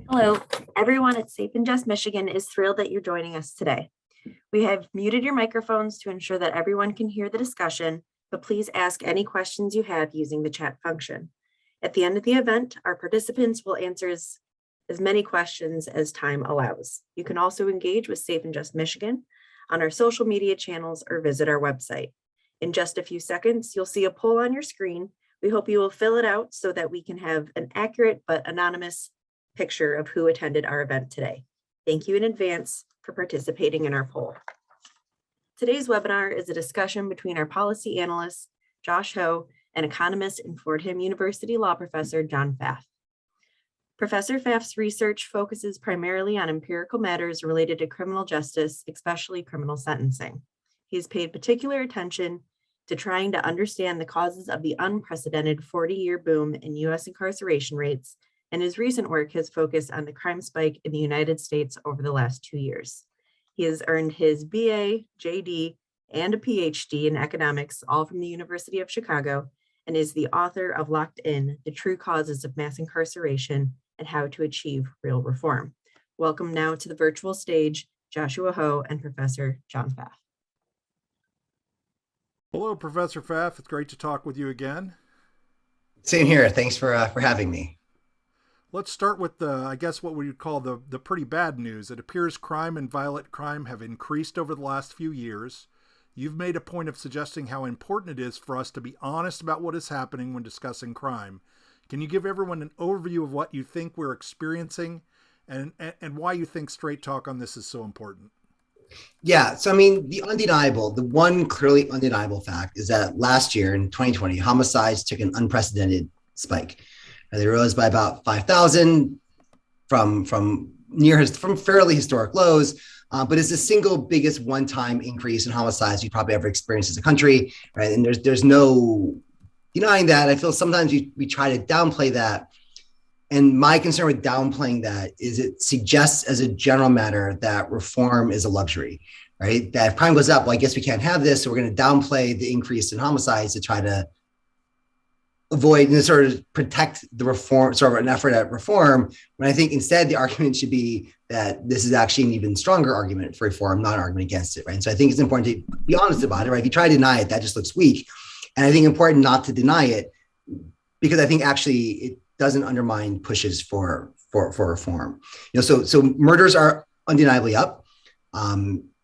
Hello, everyone at Safe and Just Michigan is thrilled that you're joining us today. We have muted your microphones to ensure that everyone can hear the discussion, but please ask any questions you have using the chat function. At the end of the event, our participants will answer as many questions as time allows. You can also engage with Safe and Just Michigan on our social media channels or visit our website. In just a few seconds, you'll see a poll on your screen. We hope you will fill it out so that we can have an accurate but anonymous picture of who attended our event today. Thank you in advance for participating in our poll. Today's webinar is a discussion between our policy analyst, Josh Ho, and economist and Fordham University law professor, John Pfaff. Professor Pfaff's research focuses primarily on empirical matters related to criminal justice, especially criminal sentencing. He has paid particular attention to trying to understand the causes of the unprecedented 40-year boom in U.S. incarceration rates, and his recent work has focused on the crime spike in the United States over the last 2 years. He has earned his BA, JD, and a PhD in economics, all from the University of Chicago, and is the author of Locked In, The True Causes of Mass Incarceration and How to Achieve Real Reform. Welcome now to the virtual stage, Joshua Ho and Professor John Pfaff. Hello, Professor Pfaff. It's great to talk with you again. Same here. Thanks for having me. Let's start with I guess what we would call the pretty bad news. It appears crime and violent crime have increased over the last few years. You've made a point of suggesting how important it is for us to be honest about what is happening when discussing crime. Can you give everyone an overview of what you think we're experiencing and why you think straight talk on this is so important? Yeah, so I mean, the one clearly undeniable fact is that last year in 2020, homicides took an unprecedented spike. They rose by about 5,000 from fairly historic lows, but it's the single biggest one-time increase in homicides we've probably ever experienced as a country, right? And there's no denying that. I feel sometimes we try to downplay that. And my concern with downplaying that is it suggests as a general matter that reform is a luxury, right? That if crime goes up, well, I guess we can't have this. So we're going to downplay the increase in homicides to try to avoid and sort of protect the reform, sort of an effort at reform, when I think instead the argument should be that this is actually an even stronger argument for reform, not an argument against it, right? And so I think it's important to be honest about it, right? If you try to deny it, that just looks weak. And I think important not to deny it, because I think actually it doesn't undermine pushes for reform. So murders are undeniably up.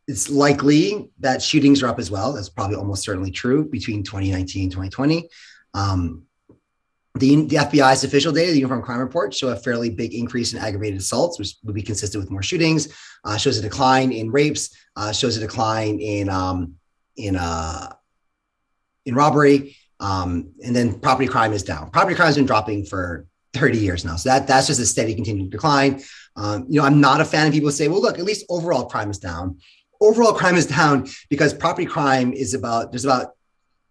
It's likely that shootings are up as well. That's probably almost certainly true between 2019 and 2020. The FBI's official data, the Uniform Crime Report, show a fairly big increase in aggravated assaults, which would be consistent with more shootings. Shows a decline in rapes. Shows a decline in robbery. And then property crime is down. Property crime has been dropping for 30 years now. So that's just a steady continued decline. I'm not a fan of people who say, well, look, at least overall crime is down. Overall crime is down because property crime there's about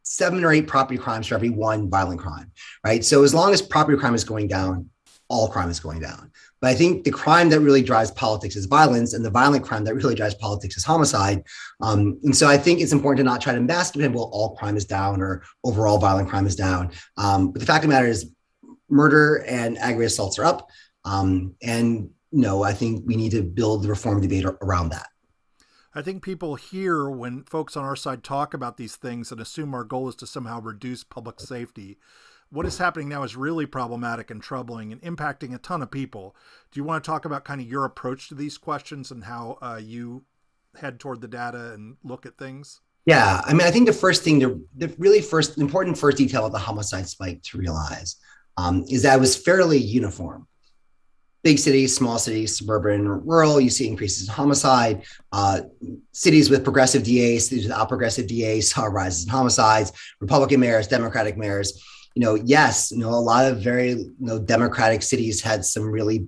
7 or 8 property crimes for every 1 violent crime, right? So as long as property crime is going down, all crime is going down. But I think the crime that really drives politics is violence, and the violent crime that really drives politics is homicide. And so I think it's important to not try to mask it, well, all crime is down or overall violent crime is down. But the fact of the matter is murder and aggravated assaults are up. I think we need to build the reform debate around that. I think people hear when folks on our side talk about these things and assume our goal is to somehow reduce public safety. What is happening now is really problematic and troubling and impacting a ton of people. Do you want to talk about kind of your approach to these questions and how you head toward the data and look at things? Yeah, I mean, I think the first thing, the important first detail of the homicide spike to realize is that it was fairly uniform. Big cities, small cities, suburban, rural, you see increases in homicide. Cities with progressive DAs, cities without progressive DAs saw rises in homicides. Republican mayors, Democratic mayors. Yes, a lot of very Democratic cities had a really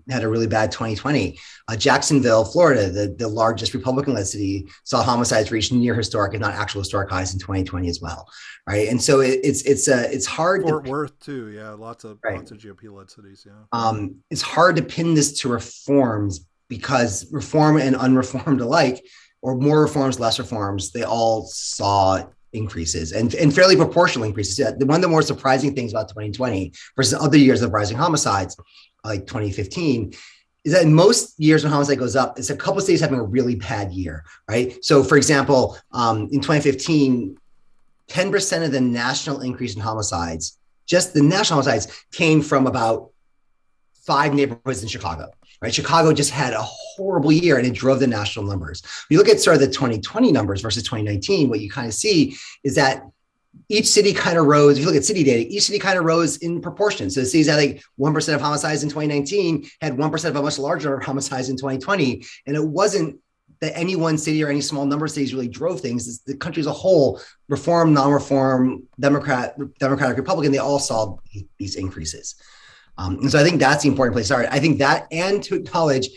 bad 2020. Jacksonville, Florida, the largest Republican-led city, saw homicides reach near historic, if not actual historic highs in 2020 as well, right? And so it's hard. Fort Worth too, yeah, lots of GOP-led cities, yeah. It's hard to pin this to reforms because reform and unreformed alike, or more reforms, less reforms, they all saw increases and fairly proportional increases. Yeah, one of the more surprising things about 2020 versus other years of rising homicides, like 2015, is that in most years when homicide goes up, it's a couple of cities having a really bad year, right? So for example, in 2015, 10% of the national increase in homicides, just the national homicides, came from about 5 neighborhoods in Chicago, right? Chicago just had a horrible year and it drove the national numbers. When you look at sort of the 2020 numbers versus 2019, what you kind of see is that each city kind of rose. If you look at city data, each city kind of rose in proportion. So cities had like 1% of homicides in 2019 had 1% of a much larger number of homicides in 2020. And it wasn't that any one city or any small number of cities really drove things. It's the country as a whole, reform, non-reform, Democratic, Republican, they all saw these increases. And so I think that's the important place to start. I think that, and to acknowledge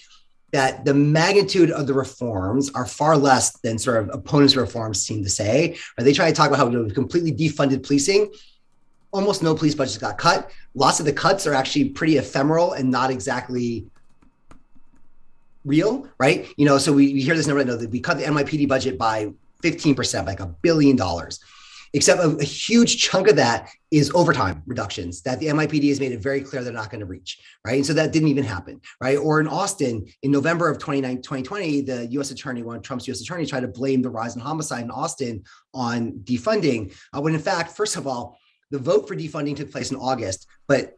that the magnitude of the reforms are far less than sort of opponents of reforms seem to say. Or they try to talk about how we completely defunded policing. Almost no police budgets got cut. Lots of the cuts are actually pretty ephemeral and not exactly real, right? So we hear this number that we cut the NYPD budget by 15%, like $1 billion. Except a huge chunk of that is overtime reductions that the NYPD has made it very clear they're not going to reach, right? And so that didn't even happen, right? Or in Austin, in November of 2020, the U.S. attorney, one of Trump's U.S. attorneys, tried to blame the rise in homicide in Austin on defunding, when in fact, first of all, the vote for defunding took place in August, but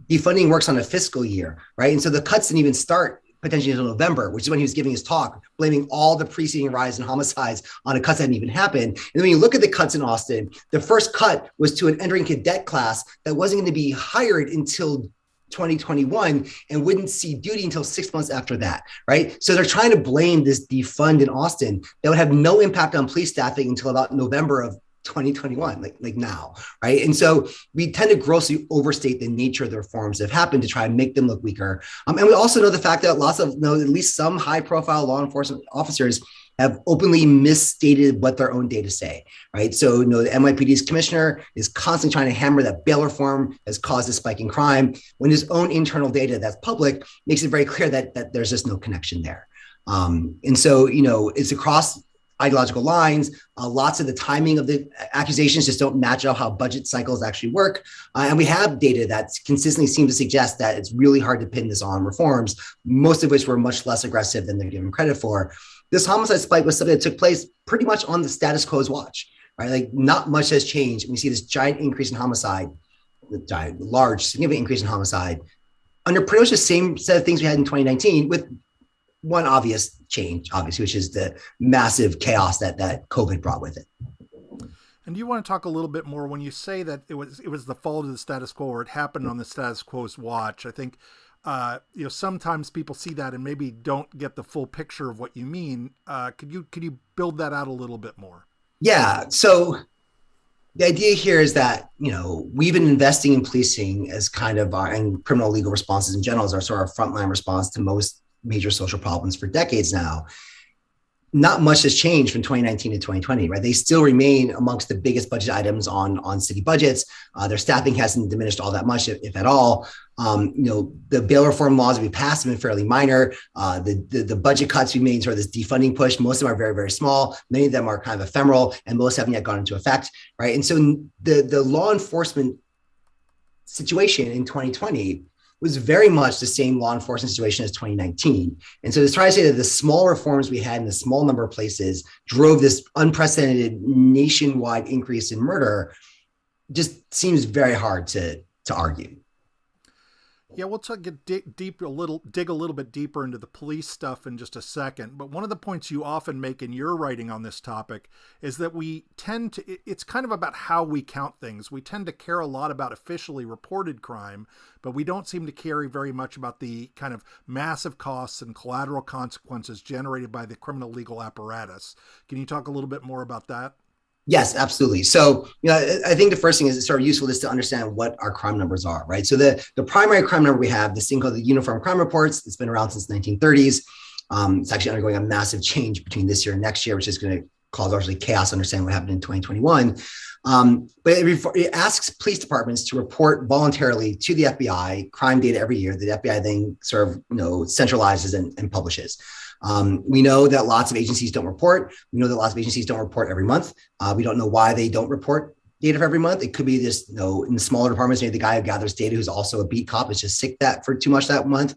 defunding works on a fiscal year, right? And so the cuts didn't even start potentially until November, which is when he was giving his talk, blaming all the preceding rise in homicides on a cuts that didn't even happen. And then when you look at the cuts in Austin, the first cut was to an entering cadet class that wasn't going to be hired until 2021 and wouldn't see duty until 6 months after that, right? So they're trying to blame this defund in Austin that would have no impact on police staffing until about November of 2021, like now, right? And so we tend to grossly overstate the nature of the reforms that have happened to try and make them look weaker. And we also know the fact that lots of, at least some high-profile law enforcement officers have openly misstated what their own data say, right? So, the NYPD's commissioner is constantly trying to hammer that bail reform has caused a spike in crime when his own internal data that's public makes it very clear that there's just no connection there. And so, it's across ideological lines. Lots of the timing of the accusations just don't match up how budget cycles actually work. And we have data that consistently seems to suggest that it's really hard to pin this on reforms, most of which were much less aggressive than they're given credit for. This homicide spike was something that took place pretty much on the status quo's watch, right? Like not much has changed. We see this giant increase in homicide, large, significant increase in homicide under pretty much the same set of things we had in 2019 with one obvious change, obviously, which is the massive chaos that COVID brought with it. And do you want to talk a little bit more when you say that it was the fall of the status quo, or it happened on the status quo's watch? I think sometimes people see that and maybe don't get the full picture of what you mean. Could you build that out a little bit more? Yeah. So the idea here is that we've been investing in policing as kind of and criminal legal responses in general as our sort of frontline response to most major social problems for decades now. Not much has changed from 2019 to 2020, right? They still remain amongst the biggest budget items on city budgets. Their staffing hasn't diminished all that much, if at all. The bail reform laws we passed have been fairly minor. The budget cuts we made, sort of this defunding push, most of them are very, very small. Many of them are kind of ephemeral, and most haven't yet gone into effect, right? And so the law enforcement situation in 2020 was very much the same law enforcement situation as 2019. And so to try to say that the small reforms we had in a small number of places drove this unprecedented nationwide increase in murder just seems very hard to argue. Yeah, we'll dig a little bit deeper into the police stuff in just a second. But one of the points you often make in your writing on this topic is that we tend to, it's kind of about how we count things. We tend to care a lot about officially reported crime, but we don't seem to care very much about the kind of massive costs and collateral consequences generated by the criminal legal apparatus. Can you talk a little bit more about that? Yes, absolutely. So, I think the first thing is sort of useful is to understand what our crime numbers are, right? So the primary crime number we have, this thing called the Uniform Crime Reports. It's been around since the 1930s. It's actually undergoing a massive change between this year and next year, which is going to cause largely chaos understanding what happened in 2021. But it asks police departments to report voluntarily to the FBI crime data every year. The FBI then sort of, centralizes and publishes. We know that lots of agencies don't report. We know that lots of agencies don't report every month. We don't know why they don't report data for every month. It could be this, in the smaller departments, maybe the guy who gathers data who's also a beat cop is just sick that for too much that month.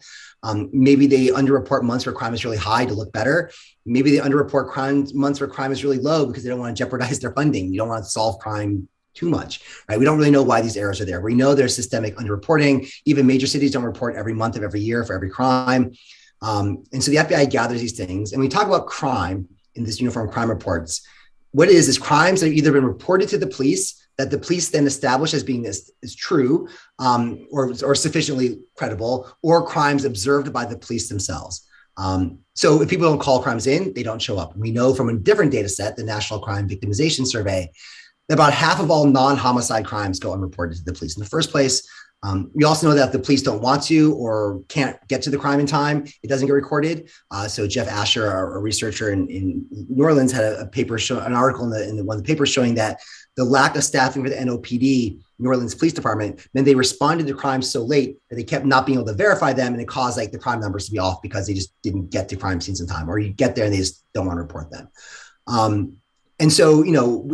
Maybe they underreport months where crime is really high to look better. Maybe they underreport months where crime is really low because they don't want to jeopardize their funding. You don't want to solve crime too much, right? We don't really know why these errors are there. We know there's systemic underreporting. Even major cities don't report every month of every year for every crime. And so the FBI gathers these things. And we talk about crime in this uniform crime reports. What it is crimes that have either been reported to the police that the police then establish as being is true or sufficiently credible, or crimes observed by the police themselves. So if people don't call crimes in, they don't show up. We know from a different data set, the National Crime Victimization Survey, that about half of all non-homicide crimes go unreported to the police in the first place. We also know that if the police don't want to or can't get to the crime in time, it doesn't get recorded. So Jeff Asher, a researcher in New Orleans, had a paper, an article in one of the papers showing that the lack of staffing for the NOPD, New Orleans Police Department, meant they responded to crimes so late that they kept not being able to verify them, and it caused the crime numbers to be off because they just didn't get to crime scenes in time, or you get there and they just don't want to report them. And so,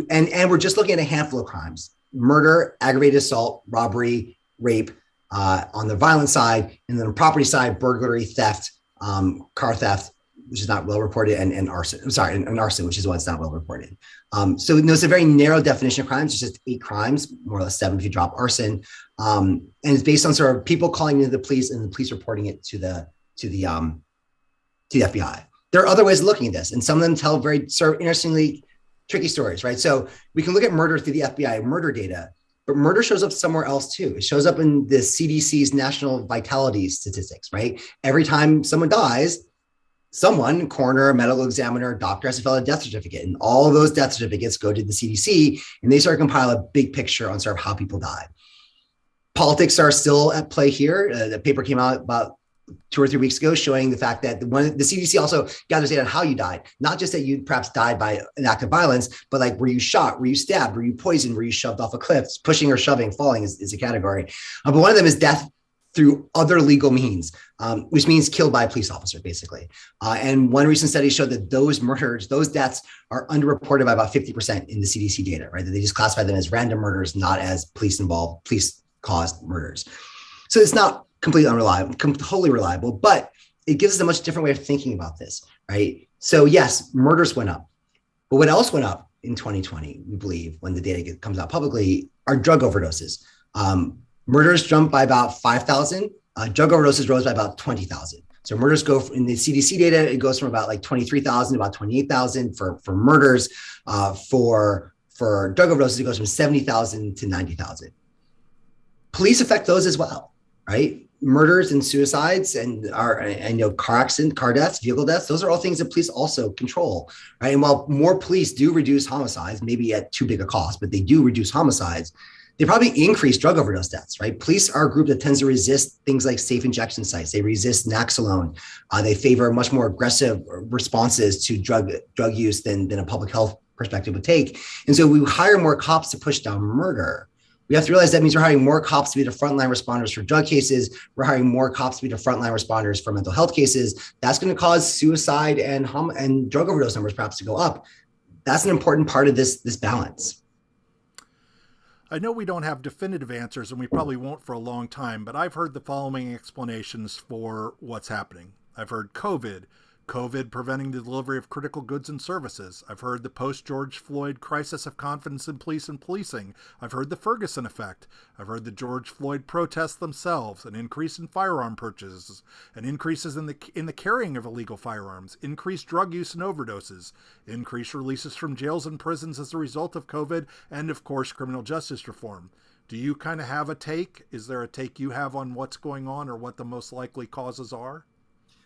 and we're just looking at a handful of crimes: murder, aggravated assault, robbery, rape on the violent side, and then on the property side, burglary, theft, car theft, which is not well reported, and arson. I'm sorry, and arson, which is what's not well reported. So it's a very narrow definition of crimes. It's just 8 crimes, more or less 7 if you drop arson, and it's based on sort of people calling into the police and the police reporting it to the FBI. There are other ways of looking at this, and some of them tell very sort of interestingly tricky stories, right? So we can look at murder through the FBI murder data, but murder shows up somewhere else too. It shows up in the CDC's national vitality statistics, right? Every time someone dies, someone, coroner, medical examiner, doctor, has to fill out a death certificate. And all of those death certificates go to the CDC, and they start to compile a big picture on sort of how people died. Politics are still at play here. The paper came out about 2 or 3 weeks ago showing the fact that the CDC also gathers data on how you died, not just that you perhaps died by an act of violence, but were you shot, were you stabbed, were you poisoned, were you shoved off a cliff? Pushing or shoving, falling is a category. But one of them is death through other legal means, which means killed by a police officer, basically. And one recent study showed that those murders, those deaths are underreported by about 50% in the CDC data, right? That they just classify them as random murders, not as police-caused murders. So it's not completely unreliable, totally reliable, but it gives us a much different way of thinking about this, right? So yes, murders went up, but what else went up in 2020, we believe, when the data comes out publicly, are drug overdoses. Murders jumped by about 5,000. Drug overdoses rose by about 20,000. So murders go in the CDC data, it goes from about 23,000 to about 28,000 for murders. For drug overdoses, it goes from 70,000 to 90,000. Police affect those as well, right? Murders and suicides and car accident, car deaths, vehicle deaths, those are all things that police also control, right? And while more police do reduce homicides, maybe at too big a cost, but they do reduce homicides, they probably increase drug overdose deaths, right? Police are a group that tends to resist things like safe injection sites. They resist Naxalone. They favor much more aggressive responses to drug use than a public health perspective would take. And so we hire more cops to push down murder. We have to realize that means we're hiring more cops to be the frontline responders for drug cases. We're hiring more cops to be the frontline responders for mental health cases. That's going to cause suicide and drug overdose numbers perhaps to go up. That's an important part of this balance. I know we don't have definitive answers, and we probably won't for a long time, but I've heard the following explanations for what's happening. I've heard COVID preventing the delivery of critical goods and services. I've heard the post-George Floyd crisis of confidence in police and policing. I've heard the Ferguson effect. I've heard the George Floyd protests themselves, an increase in firearm purchases, and increases in the carrying of illegal firearms, increased drug use and overdoses, increased releases from jails and prisons as a result of COVID, and of course, criminal justice reform. Do you kind of have a take? Is there a take you have on what's going on or what the most likely causes are?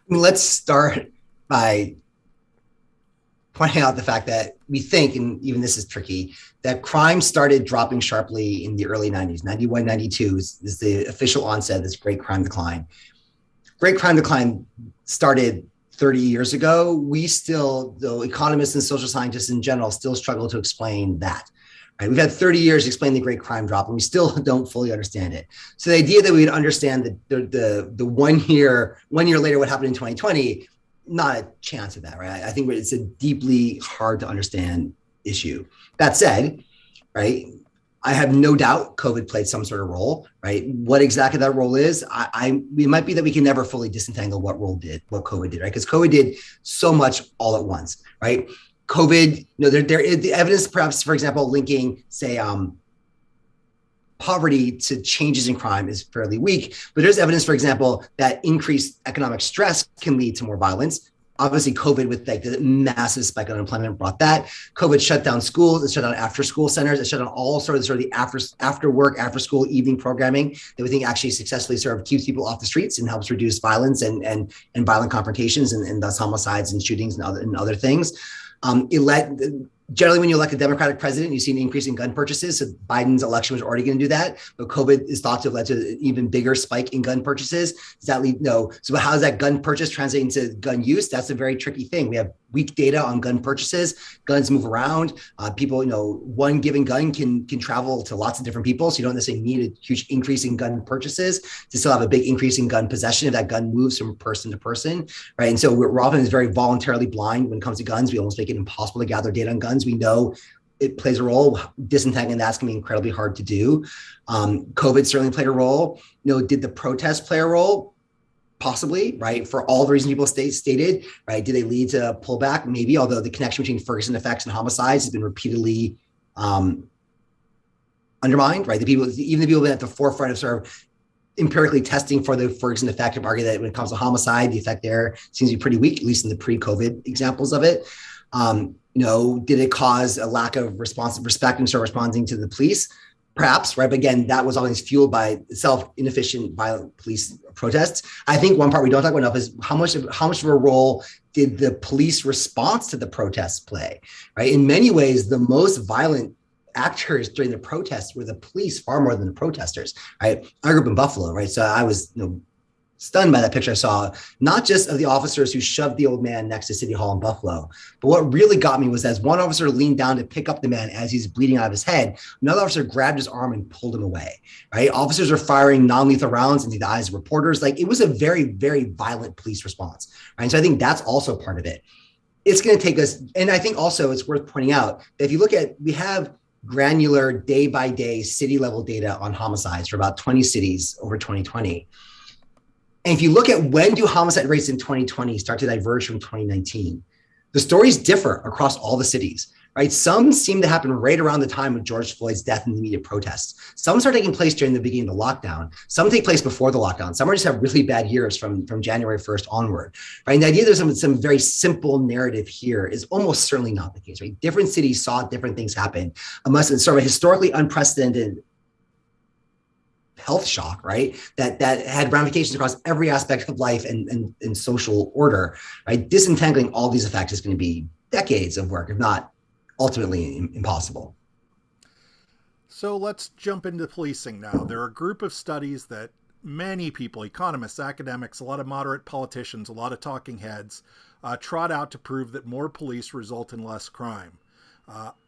Let's start by pointing out the fact that we think, and even this is tricky, that crime started dropping sharply in the early 90s. 91, 92 is the official onset of this great crime decline. Great crime decline started 30 years ago. We still, though economists and social scientists in general, still struggle to explain that. Right? We've had 30 years to explain the great crime drop, and we still don't fully understand it. So the idea that we'd understand the 1 year later what happened in 2020, not a chance of that, right? I think it's a deeply hard to understand issue. That said, right, I have no doubt COVID played some sort of role, right? What exactly that role is, it might be that we can never fully disentangle what COVID did, right? Because COVID did so much all at once, right? COVID, there is the evidence, perhaps, for example, linking, say, poverty to changes in crime is fairly weak, but there's evidence, for example, that increased economic stress can lead to more violence. Obviously, COVID with like the massive spike in unemployment brought that. COVID shut down schools, it shut down after school centers, it shut down all sort of the after work, after school evening programming that we think actually successfully sort of keeps people off the streets and helps reduce violence and violent confrontations and thus homicides and shootings and other things. Generally, when you elect a Democratic president, you see an increase in gun purchases. So Biden's election was already going to do that, but COVID is thought to have led to an even bigger spike in gun purchases. Does that lead? No. So how does that gun purchase translate into gun use? That's a very tricky thing. We have weak data on gun purchases. Guns move around. People, one given gun can travel to lots of different people. So you don't necessarily need a huge increase in gun purchases to still have a big increase in gun possession if that gun moves from person to person, right? And so we're often very voluntarily blind when it comes to guns. We almost make it impossible to gather data on guns. We know it plays a role. Disentangling that's going to be incredibly hard to do. COVID certainly played a role. Did the protests play a role? Possibly, right? For all the reasons people stated, right? Did they lead to pullback? Maybe, although the connection between Ferguson effects and homicides has been repeatedly undermined, right? Even the people at the forefront of sort of empirically testing for the Ferguson effect have argued that when it comes to homicide, the effect there seems to be pretty weak, at least in the pre-COVID examples of it. Did it cause a lack of respect and sort of responding to the police? Perhaps, right? But again, that was always fueled by inefficient, violent police protests. I think one part we don't talk about enough is how much of a role did the police response to the protests play, right? In many ways, the most violent actors during the protests were the police far more than the protesters, right? I grew up in Buffalo, right? So I was, stunned by that picture I saw, not just of the officers who shoved the old man next to City Hall in Buffalo, but what really got me was as one officer leaned down to pick up the man as he's bleeding out of his head, another officer grabbed his arm and pulled him away, right? Officers are firing non-lethal rounds into the eyes of reporters. Like, it was a very, very violent police response, right? And so I think that's also part of it. It's going to take us, and I think also it's worth pointing out that if you look at, we have granular day-by-day city-level data on homicides for about 20 cities over 2020. And if you look at when do homicide rates in 2020 start to diverge from 2019, the stories differ across all the cities, right? Some seem to happen right around the time of George Floyd's death and the immediate protests. Some start taking place during the beginning of the lockdown. Some take place before the lockdown. Some just have really bad years from January 1st onward, right? And the idea there's some very simple narrative here is almost certainly not the case, right? Different cities saw different things happen, unless it's sort of a historically unprecedented health shock, right? That had ramifications across every aspect of life and social order, right? Disentangling all these effects is going to be decades of work, if not ultimately impossible. So let's jump into policing now. There are a group of studies that many people, economists, academics, a lot of moderate politicians, a lot of talking heads, trot out to prove that more police result in less crime.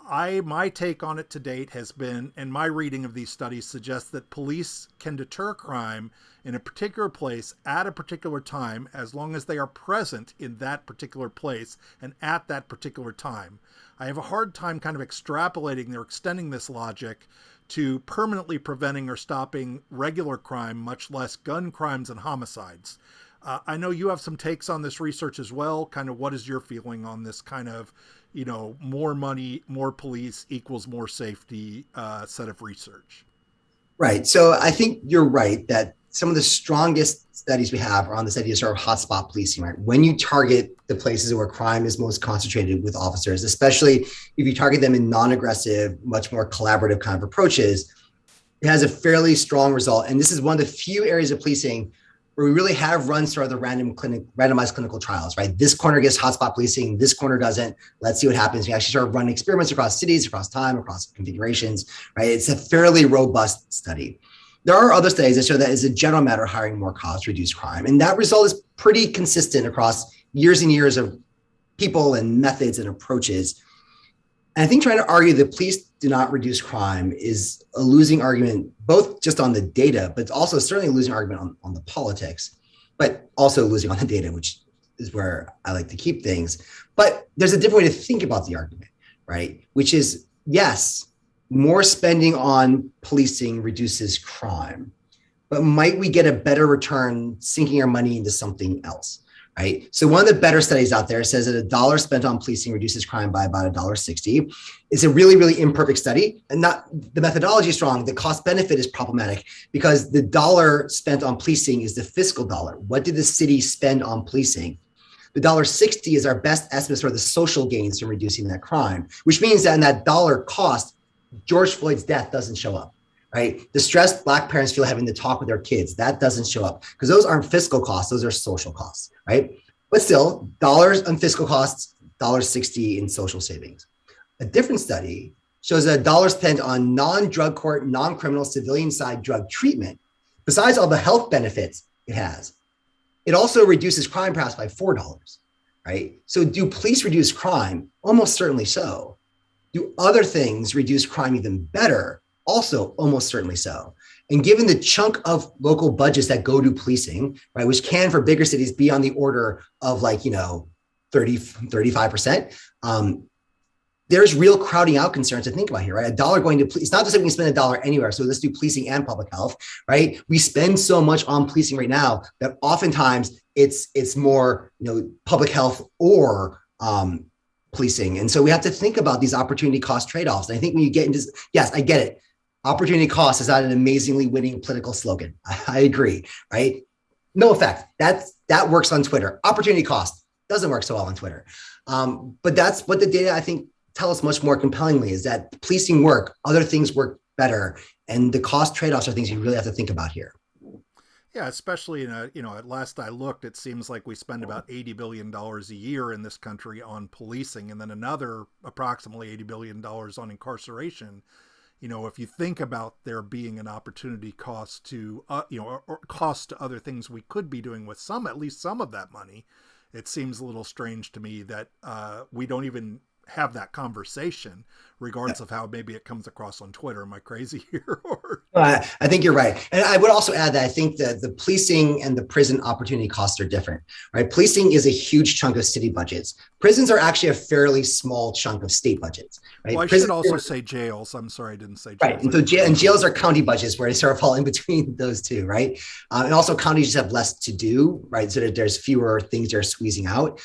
My take on it to date has been, and my reading of these studies suggests that police can deter crime in a particular place at a particular time, as long as they are present in that particular place and at that particular time. I have a hard time kind of extrapolating or extending this logic to permanently preventing or stopping regular crime, much less gun crimes and homicides. I know you have some takes on this research as well. Kind of what is your feeling on this kind of, more money, more police equals more safety set of research? Right. So I think you're right that some of the strongest studies we have are on this idea of sort of hotspot policing, right? When you target the places where crime is most concentrated with officers, especially if you target them in non-aggressive, much more collaborative kind of approaches, it has a fairly strong result. And this is one of the few areas of policing where we really have run sort of the randomized clinical trials, right? This corner gets hotspot policing, this corner doesn't. Let's see what happens. We actually sort of run experiments across cities, across time, across configurations, right? It's a fairly robust study. There are other studies that show that as a general matter, hiring more cops reduce crime. And that result is pretty consistent across years and years of people and methods and approaches. And I think trying to argue that police do not reduce crime is a losing argument, both just on the data, but also certainly a losing argument on the politics, but also losing on the data, which is where I like to keep things. But there's a different way to think about the argument, right? Which is, yes, more spending on policing reduces crime, but might we get a better return sinking our money into something else, right? So one of the better studies out there says that a dollar spent on policing reduces crime by about $1.60. It's a really, really imperfect study, and not the methodology is wrong. The cost benefit is problematic because the dollar spent on policing is the fiscal dollar. What did the city spend on policing? The $1.60 is our best estimate for the social gains from reducing that crime, which means that in that dollar cost, George Floyd's death doesn't show up, right? The stress Black parents feel having to talk with their kids, that doesn't show up because those aren't fiscal costs, those are social costs, right? But still, dollars on fiscal costs, $1.60 in social savings. A different study shows that a dollar spent on non-drug court, non-criminal civilian side drug treatment, besides all the health benefits it has, it also reduces crime perhaps by $4, right? So do police reduce crime? Almost certainly so. Do other things reduce crime even better? Also, almost certainly so. And given the chunk of local budgets that go to policing, right, which can for bigger cities be on the order of 35%, there's real crowding out concerns to think about here, right? A dollar going to police, it's not just that we can spend a dollar anywhere. So let's do policing and public health, right? We spend so much on policing right now that oftentimes it's more, public health or policing. And so we have to think about these opportunity cost trade-offs. And I think when you get into, yes, I get it. Opportunity cost is not an amazingly winning political slogan. I agree, right? No effect. That works on Twitter. Opportunity cost doesn't work so well on Twitter. But that's what the data, I think, tell us much more compellingly is that policing work, other things work better. And the cost trade-offs are things you really have to think about here. Yeah, especially at last I looked, it seems like we spend about $80 billion a year in this country on policing, and then another approximately $80 billion on incarceration. If you think about there being an opportunity cost to, or cost to other things we could be doing with at least some of that money, it seems a little strange to me that we don't even have that conversation, regardless of how maybe it comes across on Twitter. Am I crazy here? I think you're right. And I would also add that I think that the policing and the prison opportunity costs are different, right? Policing is a huge chunk of city budgets. Prisons are actually a fairly small chunk of state budgets, right? Well, I should also say jails. I'm sorry, I didn't say jails. Right. And so jails are county budgets where they sort of fall in between those two, right? And also counties just have less to do, right? So that there's fewer things they're squeezing out.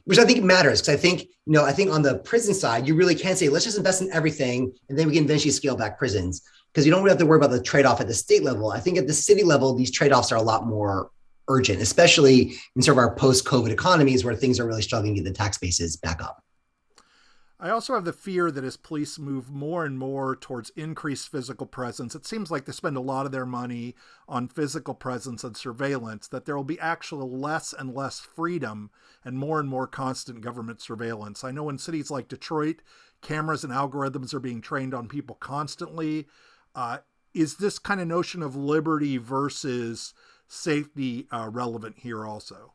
Which I think matters because I think on the prison side, you really can say, let's just invest in everything and then we can eventually scale back prisons because you don't really have to worry about the trade-off at the state level. I think at the city level, these trade-offs are a lot more urgent, especially in sort of our post-COVID economies where things are really struggling to get the tax bases back up. I also have the fear that as police move more and more towards increased physical presence, it seems like they spend a lot of their money on physical presence and surveillance, that there will be actually less and less freedom and more constant government surveillance. I know in cities like Detroit, cameras and algorithms are being trained on people constantly. Is this kind of notion of liberty versus safety relevant here also?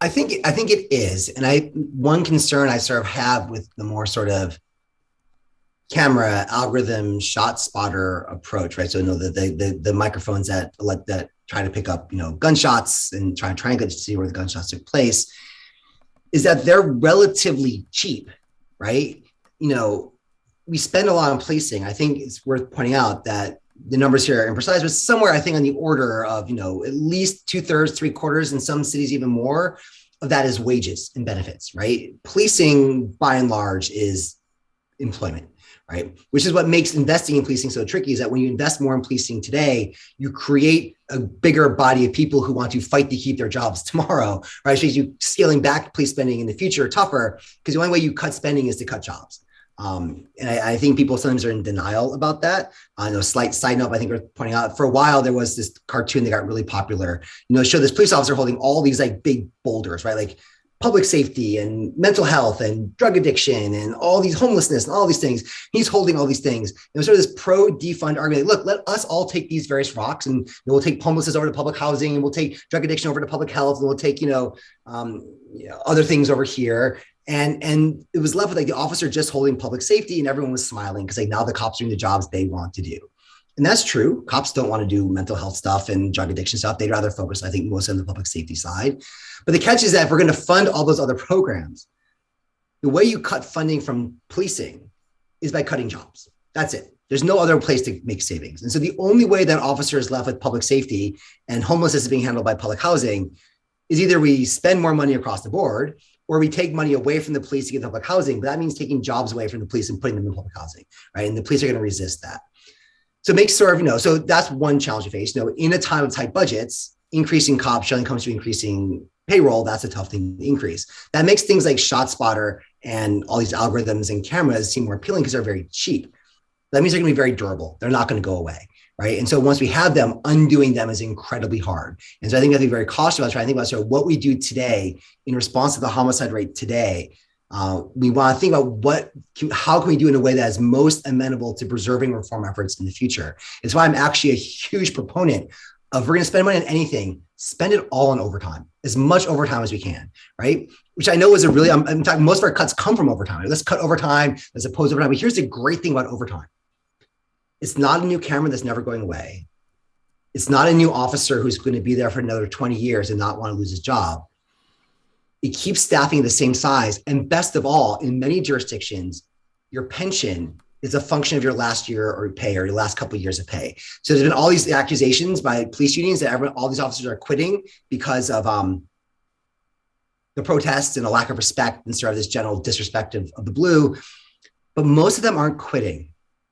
I think it is. And one concern I sort of have with the more sort of camera algorithm shot spotter approach, right? So the microphones that try to pick up, gunshots and try and triangulate to see where the gunshots took place, is that they're relatively cheap, right? We spend a lot on policing. I think it's worth pointing out that the numbers here are imprecise, but somewhere I think on the order of, at least 2/3, 3/4, in some cities even more of that is wages and benefits, right? Policing by and large is employment, right? Which is what makes investing in policing so tricky is that when you invest more in policing today, you create a bigger body of people who want to fight to keep their jobs tomorrow, right? So you scaling back police spending in the future tougher because the only way you cut spending is to cut jobs. And I think people sometimes are in denial about that. I know, slight side note, I think we're pointing out for a while, there was this cartoon that got really popular, show this police officer holding all these like big boulders, right? Like public safety and mental health and drug addiction and all these homelessness and all these things. He's holding all these things. And sort of this pro defund argument, look, let us all take these various rocks and we'll take homelessness over to public housing and we'll take drug addiction over to public health and we'll take, other things over here. And it was left with like the officer just holding public safety and everyone was smiling because now the cops are doing the jobs they want to do. And that's true. Cops don't want to do mental health stuff and drug addiction stuff. They'd rather focus, I think, most on the public safety side. But the catch is that if we're going to fund all those other programs, the way you cut funding from policing is by cutting jobs. That's it. There's no other place to make savings. And so the only way that officer is left with public safety and homelessness is being handled by public housing is either we spend more money across the board or we take money away from the police to get public housing. But that means taking jobs away from the police and putting them in public housing, right? And the police are going to resist that. So make sure, so that's one challenge you face. In a time of tight budgets, increasing cops generally comes to increasing payroll. That's a tough thing to increase. That makes things like ShotSpotter and all these algorithms and cameras seem more appealing because they're very cheap. That means they're going to be very durable. They're not going to go away, right? And so once we have them, undoing them is incredibly hard. And so I think we have to be very cautious about trying to think about what we do today in response to the homicide rate today. We want to think about how can we do in a way that is most amenable to preserving reform efforts in the future. It's why I'm actually a huge proponent of we're going to spend money on anything, spend it all on overtime, as much overtime as we can, right? Which I know is in fact, most of our cuts come from overtime. Let's cut overtime as opposed to overtime. But here's the great thing about overtime. It's not a new camera that's never going away. It's not a new officer who's going to be there for another 20 years and not want to lose his job. It keeps staffing the same size. And best of all, in many jurisdictions, your pension is a function of your last year or pay or your last couple of years of pay. So there's been all these accusations by police unions that all these officers are quitting because of the protests and a lack of respect and sort of this general disrespect of the blue. But most of them aren't quitting.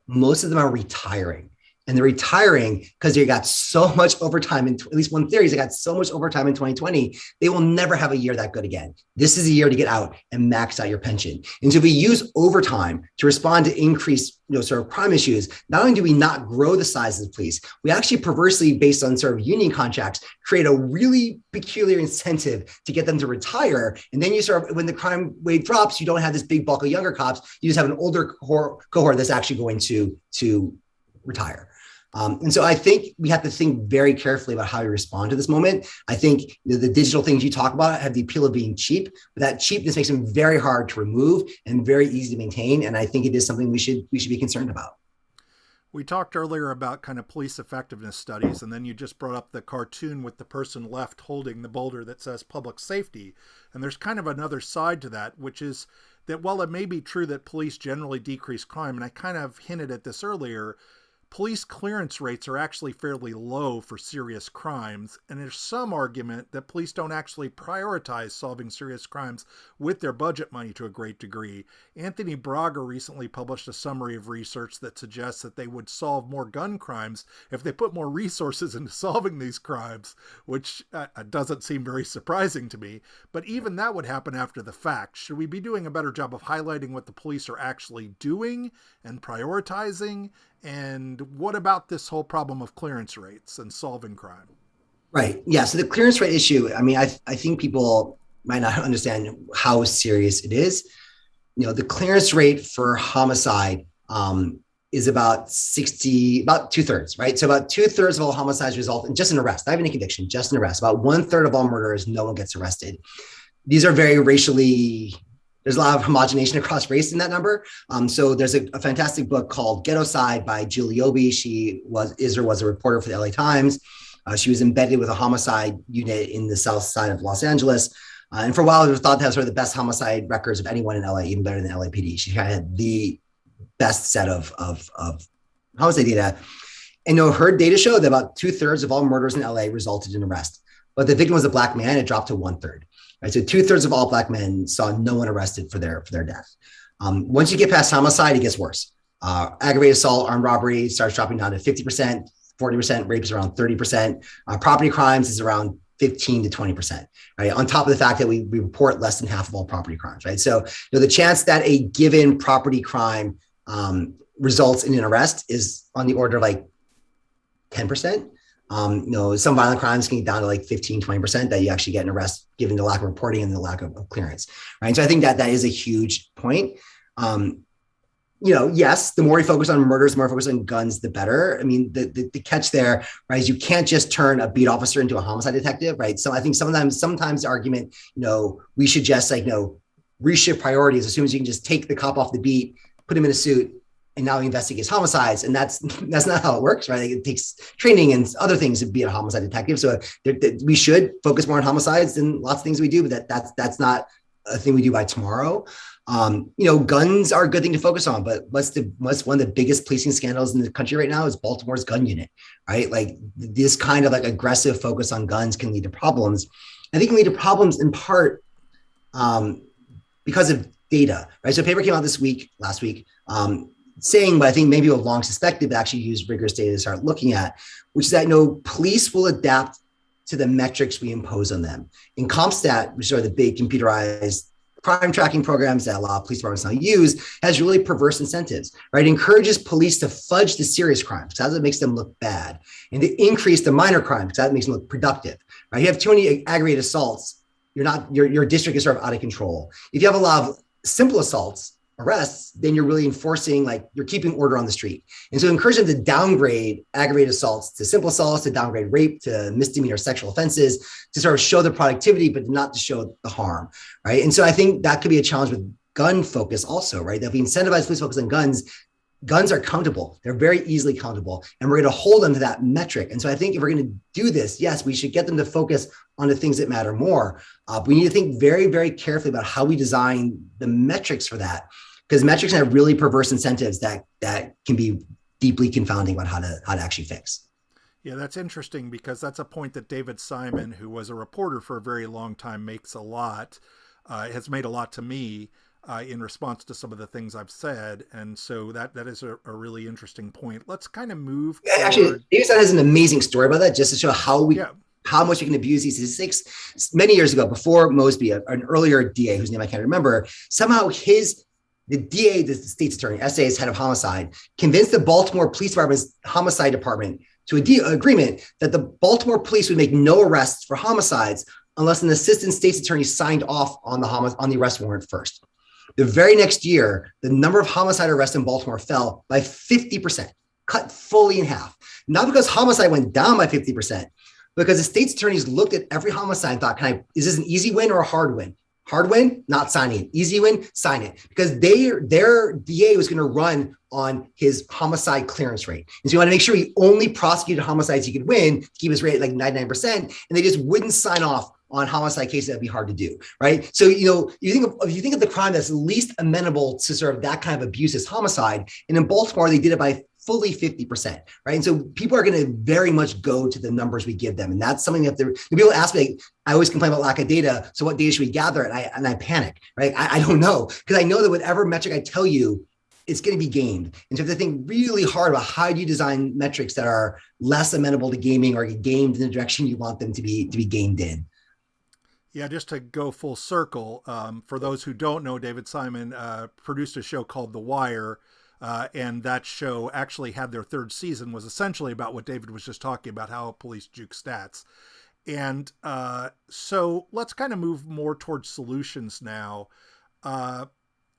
Most of them are retiring. And they're retiring because they got so much overtime, at least one theory is they got so much overtime in 2020, they will never have a year that good again. This is a year to get out and max out your pension. And so if we use overtime to respond to increased sort of crime issues, not only do we not grow the size of the police, we actually perversely, based on sort of union contracts, create a really peculiar incentive to get them to retire. And then you sort of, when the crime wave drops, you don't have this big bulk of younger cops, you just have an older cohort that's actually going to retire. And so I think we have to think very carefully about how we respond to this moment. I think the digital things you talk about have the appeal of being cheap, but that cheapness makes them very hard to remove and very easy to maintain. And I think it is something we should be concerned about. We talked earlier about kind of police effectiveness studies, and then you just brought up the cartoon with the person left holding the boulder that says public safety. And there's kind of another side to that, which is that while it may be true that police generally decrease crime, and I kind of hinted at this earlier, police clearance rates are actually fairly low for serious crimes, and there's some argument that police don't actually prioritize solving serious crimes with their budget money to a great degree. Anthony Braga recently published a summary of research that suggests that they would solve more gun crimes if they put more resources into solving these crimes, which doesn't seem very surprising to me. But even that would happen after the fact. Should we be doing a better job of highlighting what the police are actually doing and prioritizing? And what about this whole problem of clearance rates and solving crime? Right. Yeah. So the clearance rate issue, I mean, I think people might not understand how serious it is. The clearance rate for homicide is about 2/3, right? So about 2/3 of all homicides result in just an arrest, not even a conviction, just an arrest. About 1/3 of all murders, no one gets arrested. These are very racially, there's a lot of homogenation across race in that number. So there's a fantastic book called Ghettocide by Julie Obi. She was a reporter for the LA Times. She was embedded with a homicide unit in the south side of Los Angeles. And for a while, it was thought to have sort of the best homicide records of anyone in LA, even better than LAPD. She kind of had the best set of homicide data. And her data showed that about 2/3 of all murders in LA resulted in arrest. But the victim was a Black man, it dropped to 1/3. Right, so 2/3 of all Black men saw no one arrested for their death. Once you get past homicide, it gets worse. Aggravated assault, armed robbery starts dropping down to 50%, 40%, rape is around 30%. Property crimes is around 15 to 20%, right? On top of the fact that we report less than half of all property crimes, right? So the chance that a given property crime results in an arrest is on the order of like 10%. Some violent crimes can get down to like 15, 20% that you actually get an arrest given the lack of reporting and the lack of clearance, right? So I think that is a huge point. Yes, the more we focus on murders, the more we focus on guns, the better. I mean, the catch there, right, is you can't just turn a beat officer into a homicide detective, right? So I think sometimes the argument, we should just reshift priorities as soon as you can just take the cop off the beat, put him in a suit, and now he investigates homicides. And that's not how it works, right? It takes training and other things to be a homicide detective. So we should focus more on homicides than lots of things we do, but that's not a thing we do by tomorrow. Guns are a good thing to focus on, but what's one of the biggest policing scandals in the country right now is Baltimore's gun unit, right? Like this kind of like aggressive focus on guns can lead to problems. I think it can lead to problems in part because of data, right? So a paper came out last week, saying, but I think maybe we've long suspected, but actually use rigorous data to start looking at, which is that police will adapt to the metrics we impose on them. In CompStat, which are the big computerized crime tracking programs that a lot of police departments now use, has really perverse incentives, right? It encourages police to fudge the serious crimes because that makes them look bad, and to increase the minor crimes because that makes them look productive, right? You have too many aggravated assaults, your district is sort of out of control. If you have a lot of simple assaults, arrests, then you're really enforcing, like you're keeping order on the street. And so encourage them to downgrade aggravated assaults to simple assaults, to downgrade rape to misdemeanor sexual offenses, to sort of show the productivity, but not to show the harm, right? And so I think that could be a challenge with gun focus also, right? That if we incentivize police focus on guns are countable. They're very easily countable, and we're going to hold them to that metric. And so I think if we're going to do this, yes, we should get them to focus on the things that matter more. We need to think very, very carefully about how we design the metrics for that, because metrics have really perverse incentives that can be deeply confounding about how to actually fix. Yeah, that's interesting because that's a point that David Simon, who was a reporter for a very long time, makes a lot, has made a lot to me in response to some of the things I've said. And so that is a really interesting point. Let's kind of move. Actually, David Simon has an amazing story about that, just to show how much we can abuse these statistics. Many years ago, before Mosby, an earlier DA whose name I can't remember, somehow the DA, the state's attorney, SA's head of homicide, convinced the Baltimore Police Department's homicide department to an agreement that the Baltimore police would make no arrests for homicides unless an assistant state's attorney signed off on the arrest warrant first. The very next year, the number of homicide arrests in Baltimore fell by 50%, cut fully in half. Not because homicide went down by 50%, because the state's attorneys looked at every homicide and thought, is this an easy win or a hard win? Hard win, not signing it. Easy win, sign it. Because their DA was going to run on his homicide clearance rate. And so you want to make sure he only prosecuted homicides he could win, keep his rate at like 99%, and they just wouldn't sign off on homicide cases. That'd be hard to do, right? So, you think of the crime that's least amenable to sort of that kind of abuse is homicide. And in Baltimore, they did it by fully 50%, right? And so people are going to very much go to the numbers we give them. And that's something that people ask me, I always complain about lack of data. So what data should we gather? And I panic, right? I don't know, because I know that whatever metric I tell you, it's going to be gamed. And so you have to think really hard about how do you design metrics that are less amenable to gaming or get gamed in the direction you want them to be gamed in. Yeah, just to go full circle, for those who don't know, David Simon produced a show called The Wire, and that show actually had their third season, was essentially about what David was just talking about, how police juke stats. And so let's kind of move more towards solutions now.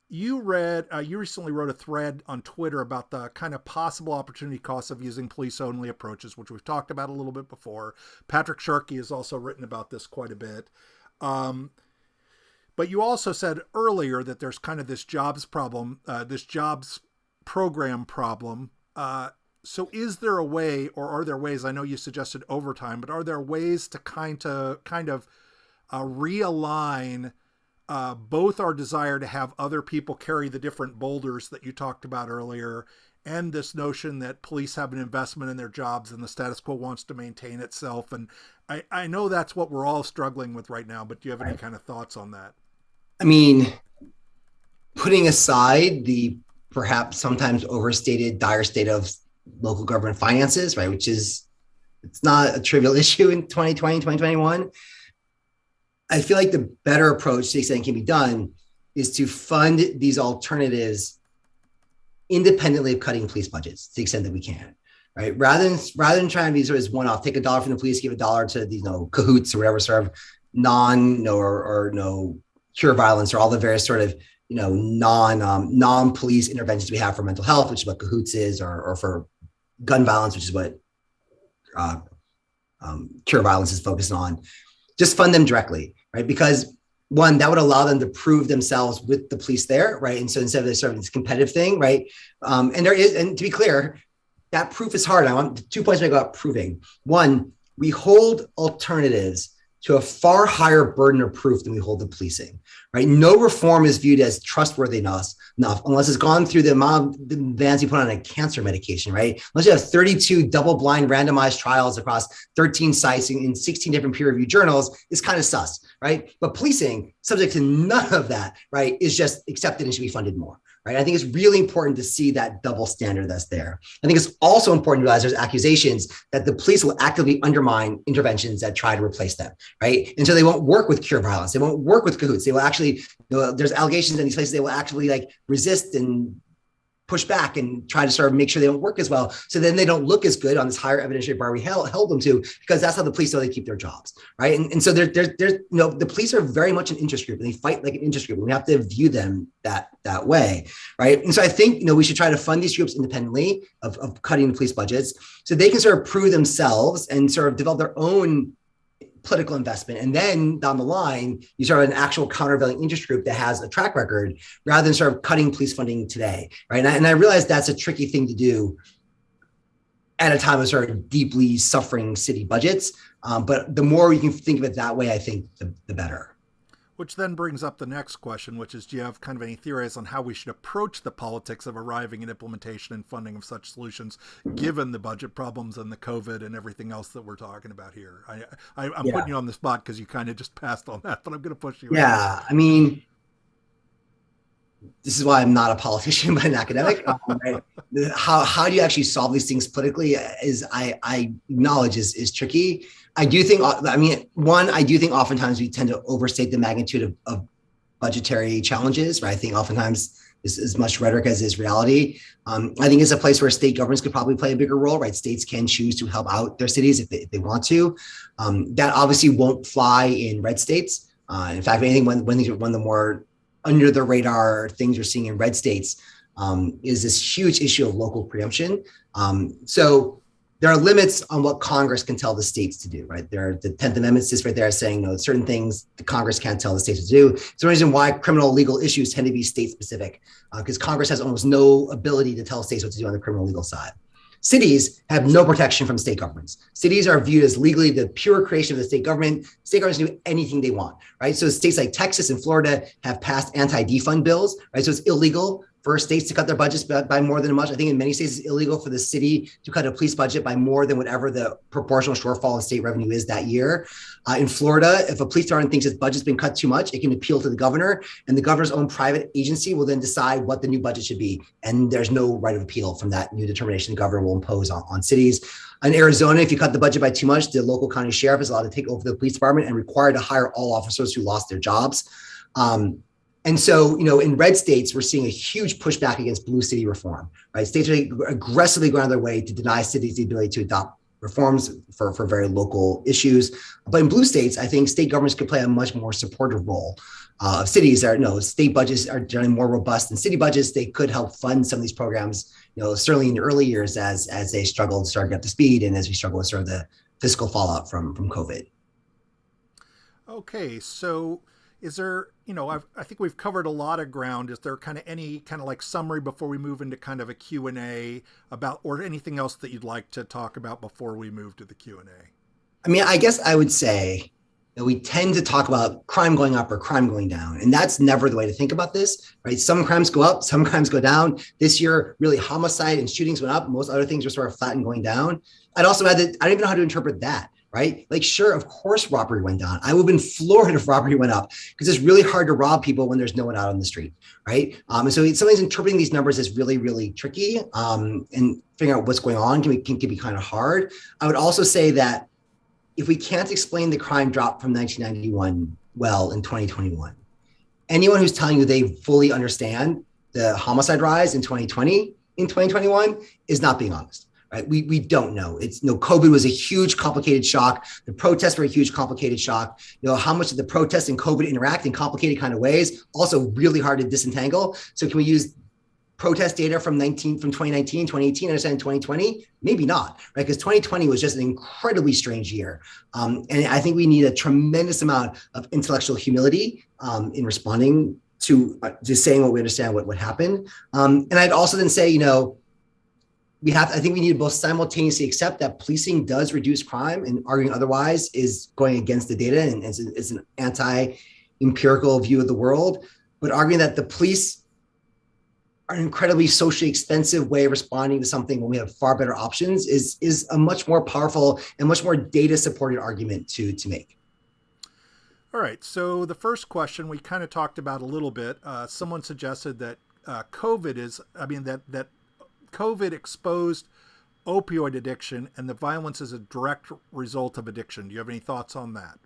You recently wrote a thread on Twitter about the kind of possible opportunity costs of using police-only approaches, which we've talked about a little bit before. Patrick Sharkey has also written about this quite a bit. But you also said earlier that there's kind of this jobs problem, this jobs program problem. So is there a way, or are there ways, I know you suggested overtime, but are there ways to kind of realign both our desire to have other people carry the different boulders that you talked about earlier, and this notion that police have an investment in their jobs and the status quo wants to maintain itself? And I know that's what we're all struggling with right now, but do you have any kind of thoughts on that? I mean, putting aside the perhaps sometimes overstated dire state of local government finances, right, which is, it's not a trivial issue in 2020, 2021. I feel like the better approach to the extent it can be done is to fund these alternatives independently of cutting police budgets to the extent that we can, right? Rather than trying to be sort of one-off, take $1 from the police, give $1 to these cahoots or whatever sort of no cure violence or all the various sort of non-police interventions we have for mental health, which is what cahoots is, or for gun violence, which is what cure violence is focused on. Just fund them directly, right? Because one, that would allow them to prove themselves with the police there, right? And so instead of this sort of this competitive thing, right? And to be clear, that proof is hard. I want 2 points to make about proving. One, we hold alternatives to a far higher burden of proof than we hold to policing, right? No reform is viewed as trustworthy enough unless it's gone through the amount of advance you put on a cancer medication, right? Unless you have 32 double-blind randomized trials across 13 sites in 16 different peer-reviewed journals, is kind of sus, right? But policing, subject to none of that, right, is just accepted and should be funded more. Right. I think it's really important to see that double standard that's there. I think it's also important to realize there's accusations that the police will actively undermine interventions that try to replace them. Right. And so they won't work with cure violence. They won't work with cahoots. They will actually, there's allegations in these places, they will actually like resist and push back and try to sort of make sure they don't work as well. So then they don't look as good on this higher evidentiary bar we held them to, because that's how the police know they keep their jobs, right? And so there's the police are very much an interest group, and they fight like an interest group, and we have to view them that way, right? And so I think, we should try to fund these groups independently of cutting the police budgets, so they can sort of prove themselves and sort of develop their own political investment. And then down the line, you sort of an actual countervailing interest group that has a track record, rather than sort of cutting police funding today, right? And I realize that's a tricky thing to do at a time of sort of deeply suffering city budgets. But the more you can think of it that way, I think the better. Which then brings up the next question, which is, do you have kind of any theories on how we should approach the politics of arriving at implementation and funding of such solutions, given the budget problems and the COVID and everything else that we're talking about here? I'm putting you on the spot because you kind of just passed on that, but I'm going to push you. Yeah, I mean, this is why I'm not a politician, but an academic. Right? How do you actually solve these things politically is, I acknowledge, is tricky. I do think oftentimes we tend to overstate the magnitude of budgetary challenges, right? I think oftentimes this is as much rhetoric as is reality. I think it's a place where state governments could probably play a bigger role, right? States can choose to help out their cities if they want to. That obviously won't fly in red states. In fact, anything one of the more under the radar things we're seeing in red states is this huge issue of local preemption. So there are limits on what Congress can tell the states to do, right? There are the 10th Amendment sits right there saying, certain things the Congress can't tell the states to do. It's the reason why criminal legal issues tend to be state specific, because Congress has almost no ability to tell states what to do on the criminal legal side. Cities have no protection from state governments. Cities are viewed as legally the pure creation of the state government. State governments can do anything they want, right? So states like Texas and Florida have passed anti-defund bills, right? So it's illegal for states to cut their budgets by more than much. I think in many states it's illegal for the city to cut a police budget by more than whatever the proportional shortfall in state revenue is that year. In Florida, if a police department thinks its budget's been cut too much, it can appeal to the governor, and the governor's own private agency will then decide what the new budget should be. And there's no right of appeal from that new determination the governor will impose on cities. In Arizona, if you cut the budget by too much, the local county sheriff is allowed to take over the police department and required to hire all officers who lost their jobs. And so, in red states, we're seeing a huge pushback against blue city reform, right? States are aggressively going out of their way to deny cities the ability to adopt reforms for very local issues. But in blue states, I think state governments could play a much more supportive role. State budgets are generally more robust than city budgets. They could help fund some of these programs, certainly in the early years as they struggle to start to get up to speed, and as we struggle with sort of the fiscal fallout from COVID. Okay, so is there, I think we've covered a lot of ground. Is there kind of any kind of like summary before we move into kind of a Q&A about, or anything else that you'd like to talk about before we move to the Q&A? I mean, I guess I would say that we tend to talk about crime going up or crime going down, and that's never the way to think about this, right? Some crimes go up, some crimes go down. This year, really, homicide and shootings went up. Most other things were sort of flat and going down. I'd also add that I don't even know how to interpret that. Right? Like, sure, of course, robbery went down. I would have been floored if robbery went up, because it's really hard to rob people when there's no one out on the street, right? And so sometimes interpreting these numbers is really, really tricky, and figuring out what's going on can be kind of hard. I would also say that if we can't explain the crime drop from 1991 well in 2021, anyone who's telling you they fully understand the homicide rise in 2020, in 2021 is not being honest. Right? We don't know. COVID was a huge, complicated shock. The protests were a huge, complicated shock. How much did the protests and COVID interact in complicated kind of ways? Also really hard to disentangle. So can we use protest data from 2019, 2018, understand 2020? Maybe not, right? Because 2020 was just an incredibly strange year. And I think we need a tremendous amount of intellectual humility in responding to saying what we understand what happened. And I'd also then say, I think we need to both simultaneously accept that policing does reduce crime, and arguing otherwise is going against the data and is an anti-empirical view of the world. But arguing that the police are an incredibly socially expensive way of responding to something when we have far better options is a much more powerful and much more data-supported argument to make. All right. So the first question we kind of talked about a little bit. Someone suggested that that COVID exposed opioid addiction, and the violence is a direct result of addiction. Do you have any thoughts on that?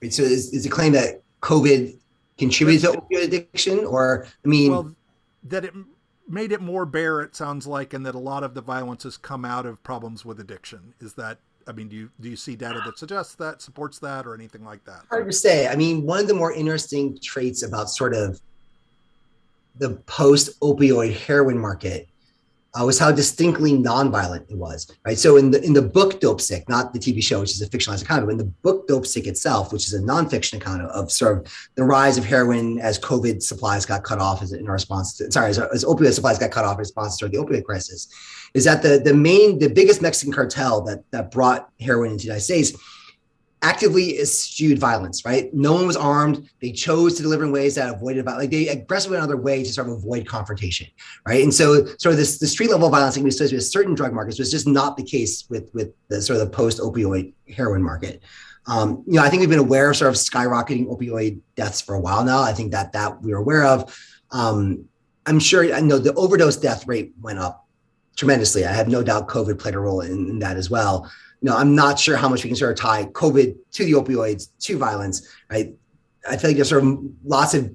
Right, so is the claim that COVID contributed to opioid addiction, or well, that it made it more bare, it sounds like, and that a lot of the violence has come out of problems with addiction. Is that, do you see data that suggests that, supports that, or anything like that? Hard to say. One of the more interesting traits about sort of the post-opioid heroin market was how distinctly nonviolent it was, right? So in the book Dope Sick, not the TV show, which is a fictionalized account, but in the book Dope Sick itself, which is a nonfiction account of sort of the rise of heroin as COVID supplies got cut off as opioid supplies got cut off in response to the opioid crisis, is that the biggest Mexican cartel that brought heroin into the United States actively eschewed violence, right? No one was armed. They chose to deliver in ways that avoided violence. Like they aggressively went out of their way to sort of avoid confrontation, right? And so sort of the street level violence can be associated with certain drug markets was just not the case with the sort of the post-opioid heroin market. I think we've been aware of sort of skyrocketing opioid deaths for a while now. I think that we're aware of. I'm sure, I know the overdose death rate went up tremendously. I have no doubt COVID played a role in that as well. I'm not sure how much we can sort of tie COVID to the opioids, to violence, right? I feel like there's sort of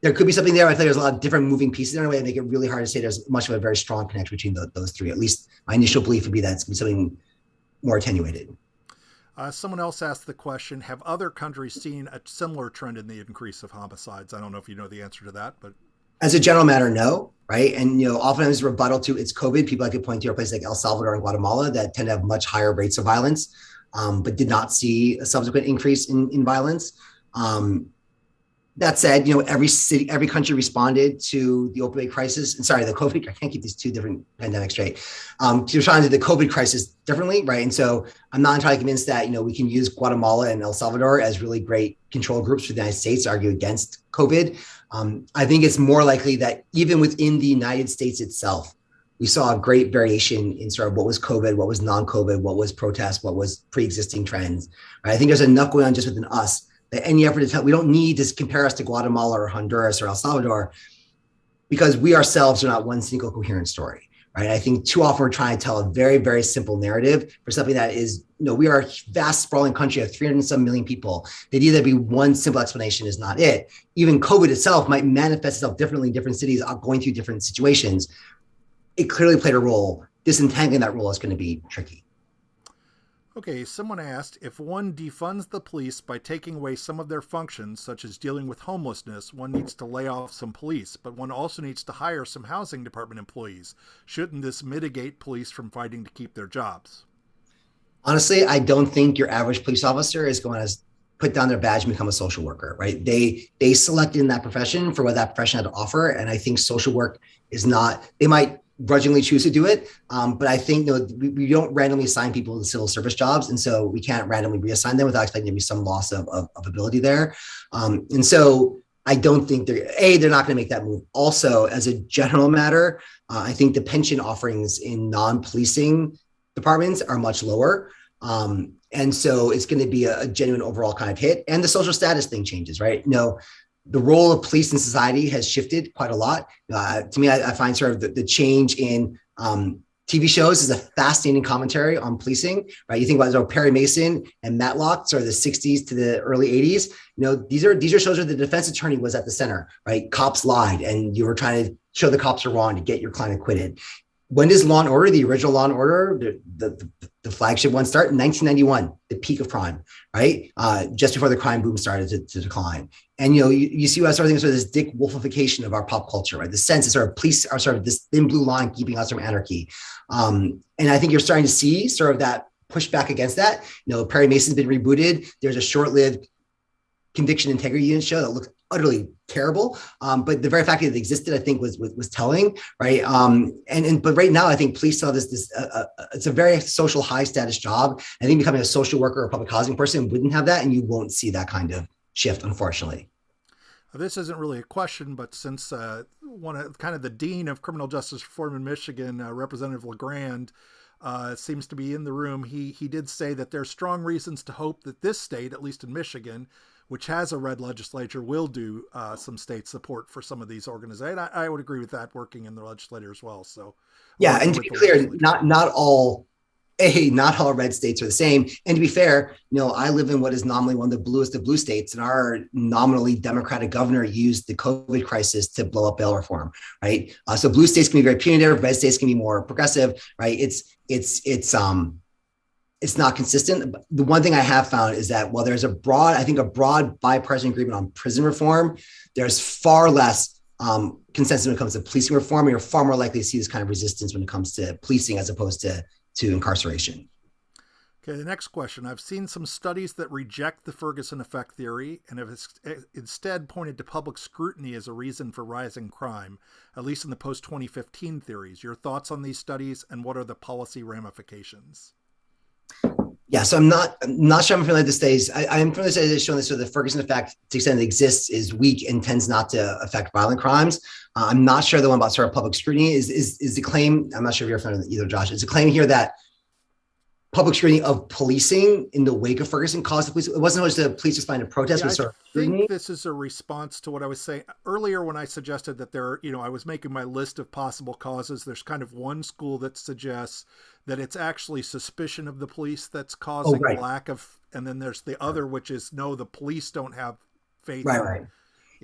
there could be something there. I feel like there's a lot of different moving pieces in a way that make it really hard to say there's much of a very strong connection between those three. At least my initial belief would be that it's going to be something more attenuated. Someone else asked the question, have other countries seen a similar trend in the increase of homicides? I don't know if you know the answer to that, but... As a general matter, no, right? And, oftentimes rebuttal to it's COVID, people like to point to places like El Salvador and Guatemala that tend to have much higher rates of violence, but did not see a subsequent increase in violence. That said, every country responded to the opioid crisis. And sorry, the COVID, I can't keep these two different pandemics straight. To respond to the COVID crisis differently, right? And so I'm not entirely convinced that, we can use Guatemala and El Salvador as really great control groups for the United States to argue against COVID. I think it's more likely that even within the United States itself, we saw a great variation in sort of what was COVID, what was non-COVID, what was protest, what was pre-existing trends. Right? I think there's enough going on just within us that any effort to tell, we don't need to compare us to Guatemala or Honduras or El Salvador because we ourselves are not one single coherent story. Right. I think too often we're trying to tell a very, very simple narrative for something that is, we are a vast, sprawling country of 300 and some million people. The idea that be one simple explanation is not it. Even COVID itself might manifest itself differently in different cities going through different situations. It clearly played a role. Disentangling that role is going to be tricky. Okay, someone asked, if one defunds the police by taking away some of their functions, such as dealing with homelessness, one needs to lay off some police, but one also needs to hire some housing department employees. Shouldn't this mitigate police from fighting to keep their jobs? Honestly, I don't think your average police officer is going to put down their badge and become a social worker, right? They selected in that profession for what that profession had to offer. And I think social work is not, they might grudgingly choose to do it. But I think we don't randomly assign people to civil service jobs. And so we can't randomly reassign them without expecting there to be some loss of ability there. And so I don't think they're not going to make that move. Also, as a general matter, I think the pension offerings in non-policing departments are much lower. And so it's going to be a genuine overall kind of hit. And the social status thing changes, right? The role of police in society has shifted quite a lot. To me, I find sort of the change in TV shows is a fascinating commentary on policing, right? You think about Perry Mason and Matlock, sort of the 60s to the early 80s. These are shows where the defense attorney was at the center, right? Cops lied, and you were trying to show the cops are wrong to get your client acquitted. When does Law and Order, the original Law and Order, the flagship one start? In 1991, the peak of crime, right? Just before the crime boom started to decline. And, you see what sort of things, sort of this Dick Wolfification of our pop culture, right? The sense that sort of police are sort of this thin blue line keeping us from anarchy. And I think you're starting to see sort of that pushback against that. Perry Mason's been rebooted. There's a short-lived Conviction Integrity Unit show that looks utterly terrible. But the very fact that it existed, I think, was telling, right? But right now, I think police still have it's a very social, high status job. I think becoming a social worker or public housing person wouldn't have that, and you won't see that kind of shift, unfortunately. This isn't really a question, but since one of kind of the dean of criminal justice reform in Michigan, Representative LeGrand, seems to be in the room, he did say that there's strong reasons to hope that this state, at least in Michigan, which has a red legislature, will do some state support for some of these organizations. I would agree with that, working in the legislature as well. So yeah, and to be clear, not all red states are the same. And to be fair, I live in what is nominally one of the bluest of blue states, and our nominally Democratic governor used the COVID crisis to blow up bail reform, right? So blue states can be very punitive, red states can be more progressive, right? It's not consistent. The one thing I have found is that while there's a broad bipartisan agreement on prison reform, there's far less consensus when it comes to policing reform. You're far more likely to see this kind of resistance when it comes to policing as opposed to incarceration. Okay, the next question. I've seen some studies that reject the Ferguson effect theory and have instead pointed to public scrutiny as a reason for rising crime, at least in the post-2015 theories. Your thoughts on these studies, and what are the policy ramifications? Yeah, so I'm not sure I'm familiar with the studies. I'm familiar with the studies showing that the Ferguson effect, to the extent it exists, is weak and tends not to affect violent crimes. I'm not sure the one about public scrutiny is the claim. I'm not sure if you're familiar with either, Josh. It's a claim here that public scrutiny of policing in the wake of Ferguson caused the police. It wasn't always the police just find a protest. Yeah, I think this is a response to what I was saying earlier when I suggested that I was making my list of possible causes. There's kind of one school that suggests that it's actually suspicion of the police that's causing lack of, and then there's the other, which is no, the police don't have faith. Right.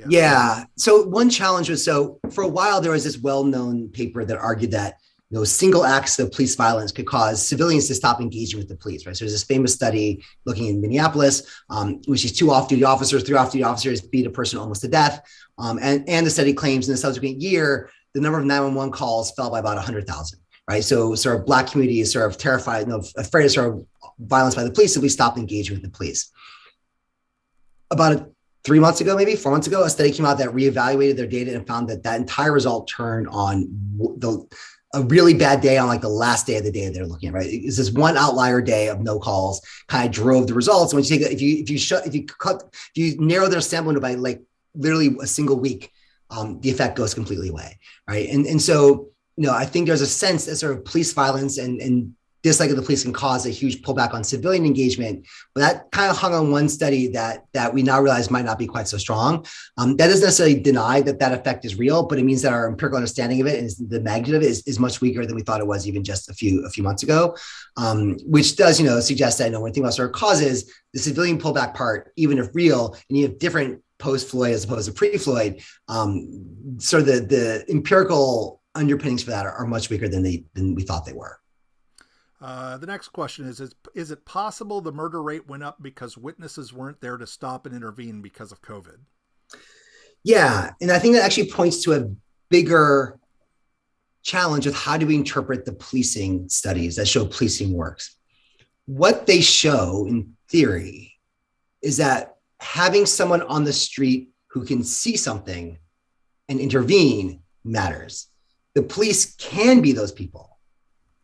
Yeah. So one challenge was, for a while there was this well-known paper that argued that single acts of police violence could cause civilians to stop engaging with the police, right? So there's this famous study looking in Minneapolis, which is 3 off-duty officers beat a person almost to death. And the study claims in the subsequent year, the number of 911 calls fell by about 100,000, right? So Black community is terrified, afraid of violence by the police, so we stopped engaging with the police. About 4 months ago, a study came out that reevaluated their data and found that entire result turned on a really bad day on the last day of the day they're looking at, right? It's this one outlier day of no calls kind of drove the results. And when you take if you narrow their sample window by literally a single week, the effect goes completely away, right? And so I think there's a sense that police violence and dislike of the police can cause a huge pullback on civilian engagement, but that kind of hung on one study that we now realize might not be quite so strong. That doesn't necessarily deny that effect is real, but it means that our empirical understanding of it and the magnitude of it is much weaker than we thought it was even just a few months ago, which does suggest that when we think about causes, the civilian pullback part, even if real, and you have different post-Floyd as opposed to pre-Floyd, the empirical underpinnings for that are much weaker than we thought they were. The next question is it possible the murder rate went up because witnesses weren't there to stop and intervene because of COVID? Yeah, and I think that actually points to a bigger challenge with how do we interpret the policing studies that show policing works. What they show in theory is that having someone on the street who can see something and intervene matters. The police can be those people.